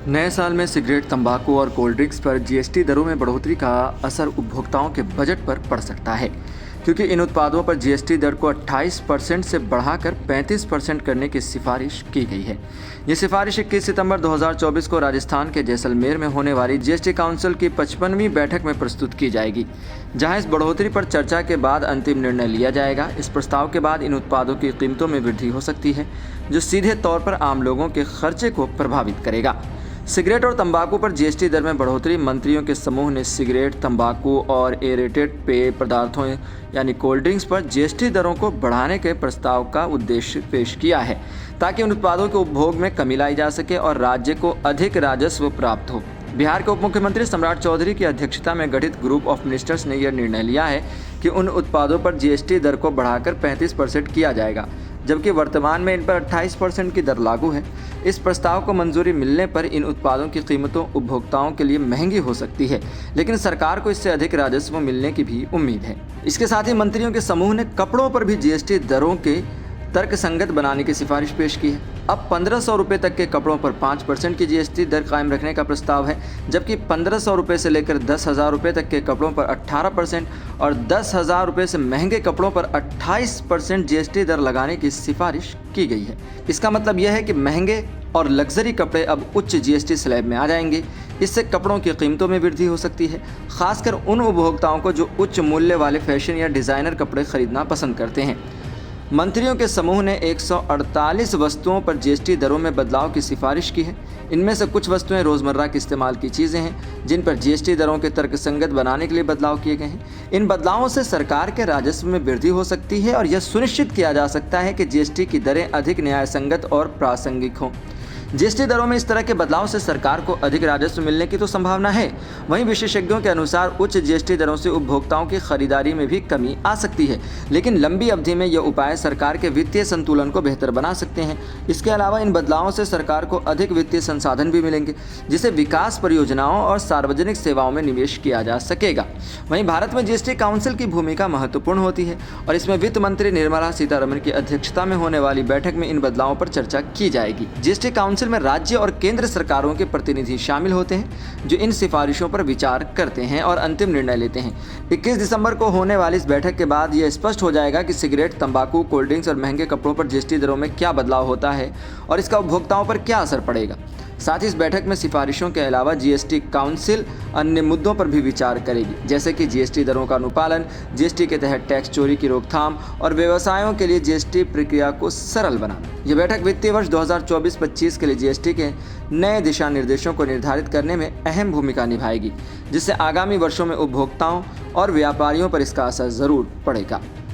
नए साल में सिगरेट, तंबाकू और कोल्ड ड्रिंक्स पर जीएसटी दरों में बढ़ोतरी का असर उपभोक्ताओं के बजट पर पड़ सकता है, क्योंकि इन उत्पादों पर जीएसटी दर को 28% से बढ़ाकर 35% करने की सिफारिश की गई है। ये सिफारिश 21 सितंबर 2024 को राजस्थान के जैसलमेर में होने वाली जीएसटी काउंसिल की 55वीं बैठक में प्रस्तुत की जाएगी, जहां इस बढ़ोतरी पर चर्चा के बाद अंतिम निर्णय लिया जाएगा। इस प्रस्ताव के बाद इन उत्पादों की कीमतों में वृद्धि हो सकती है, जो सीधे तौर पर आम लोगों के खर्चे को प्रभावित करेगा। सिगरेट और तंबाकू पर जीएसटी दर में बढ़ोतरी। मंत्रियों के समूह ने सिगरेट, तंबाकू और एरेटेड पेय पदार्थों यानी कोल्ड ड्रिंक्स पर जीएसटी दरों को बढ़ाने के प्रस्ताव का उद्देश्य पेश किया है, ताकि उन उत्पादों के उपभोग में कमी लाई जा सके और राज्य को अधिक राजस्व प्राप्त हो। बिहार के उप मुख्यमंत्री सम्राट चौधरी की अध्यक्षता में गठित ग्रुप ऑफ मिनिस्टर्स ने यह निर्णय लिया है कि उन उत्पादों पर जीएसटी दर को बढ़ाकर 35% किया जाएगा, जबकि वर्तमान में इन पर 28% की दर लागू है। इस प्रस्ताव को मंजूरी मिलने पर इन उत्पादों की कीमतों उपभोक्ताओं के लिए महंगी हो सकती है, लेकिन सरकार को इससे अधिक राजस्व मिलने की भी उम्मीद है। इसके साथ ही मंत्रियों के समूह ने कपड़ों पर भी जीएसटी दरों के तर्कसंगत बनाने की सिफारिश पेश की है। अब 1500 रुपये तक के कपड़ों पर 5% की जीएसटी दर कायम रखने का प्रस्ताव है, जबकि 1500 रुपये से लेकर 10,000 रुपये तक के कपड़ों पर 18% और 10,000 रुपये से महंगे कपड़ों पर 28% जीएसटी दर लगाने की सिफारिश की गई है। इसका मतलब यह है कि महंगे और लग्जरी कपड़े अब उच्च जीएसटी स्लैब में आ जाएंगे। इससे कपड़ों की कीमतों में वृद्धि हो सकती है, खासकर उन उपभोक्ताओं को जो उच्च मूल्य वाले फैशन या डिज़ाइनर कपड़े खरीदना पसंद करते हैं। मंत्रियों के समूह ने 148 वस्तुओं पर जीएसटी दरों में बदलाव की सिफारिश की है। इनमें से कुछ वस्तुएं रोज़मर्रा के इस्तेमाल की चीज़ें हैं, जिन पर जीएसटी दरों के तर्कसंगत बनाने के लिए बदलाव किए गए हैं। इन बदलावों से सरकार के राजस्व में वृद्धि हो सकती है और यह सुनिश्चित किया जा सकता है कि जीएसटी की दरें अधिक न्यायसंगत और प्रासंगिक हों। जीएसटी दरों में इस तरह के बदलाव से सरकार को अधिक राजस्व मिलने की तो संभावना है। वहीं विशेषज्ञों के अनुसार उच्च जीएसटी दरों से उपभोक्ताओं की खरीदारी में भी कमी आ सकती है, लेकिन लंबी अवधि में यह उपाय सरकार के वित्तीय संतुलन को बेहतर बना सकते हैं। इसके अलावा इन बदलावों से सरकार को अधिक वित्तीय संसाधन भी मिलेंगे, जिसे विकास परियोजनाओं और सार्वजनिक सेवाओं में निवेश किया जा सकेगा। वहीं भारत में जीएसटी काउंसिल की भूमिका महत्वपूर्ण होती है और इसमें वित्त मंत्री निर्मला सीतारमण की अध्यक्षता में होने वाली बैठक में इन बदलावों पर चर्चा की जाएगी। जीएसटी काउंसिल में राज्य और केंद्र सरकारों के प्रतिनिधि शामिल होते हैं, जो इन सिफारिशों पर विचार करते हैं और अंतिम निर्णय लेते हैं। 21 दिसंबर को होने वाली इस बैठक के बाद यह स्पष्ट हो जाएगा कि सिगरेट, तंबाकू, कोल्ड ड्रिंक्स और महंगे कपड़ों पर जीएसटी दरों में क्या बदलाव होता है और इसका उपभोक्ताओं पर क्या असर पड़ेगा। साथ ही इस बैठक में सिफारिशों के अलावा जीएसटी काउंसिल अन्य मुद्दों पर भी विचार करेगी, जैसे कि जीएसटी दरों का अनुपालन, जीएसटी के तहत टैक्स चोरी की रोकथाम और व्यवसायों के लिए जीएसटी प्रक्रिया को सरल बनाना। यह बैठक वित्तीय वर्ष 2024-25 के लिए जीएसटी के नए दिशा निर्देशों को निर्धारित करने में अहम भूमिका निभाएगी, जिससे आगामी वर्षों में उपभोक्ताओं और व्यापारियों पर इसका असर जरूर पड़ेगा।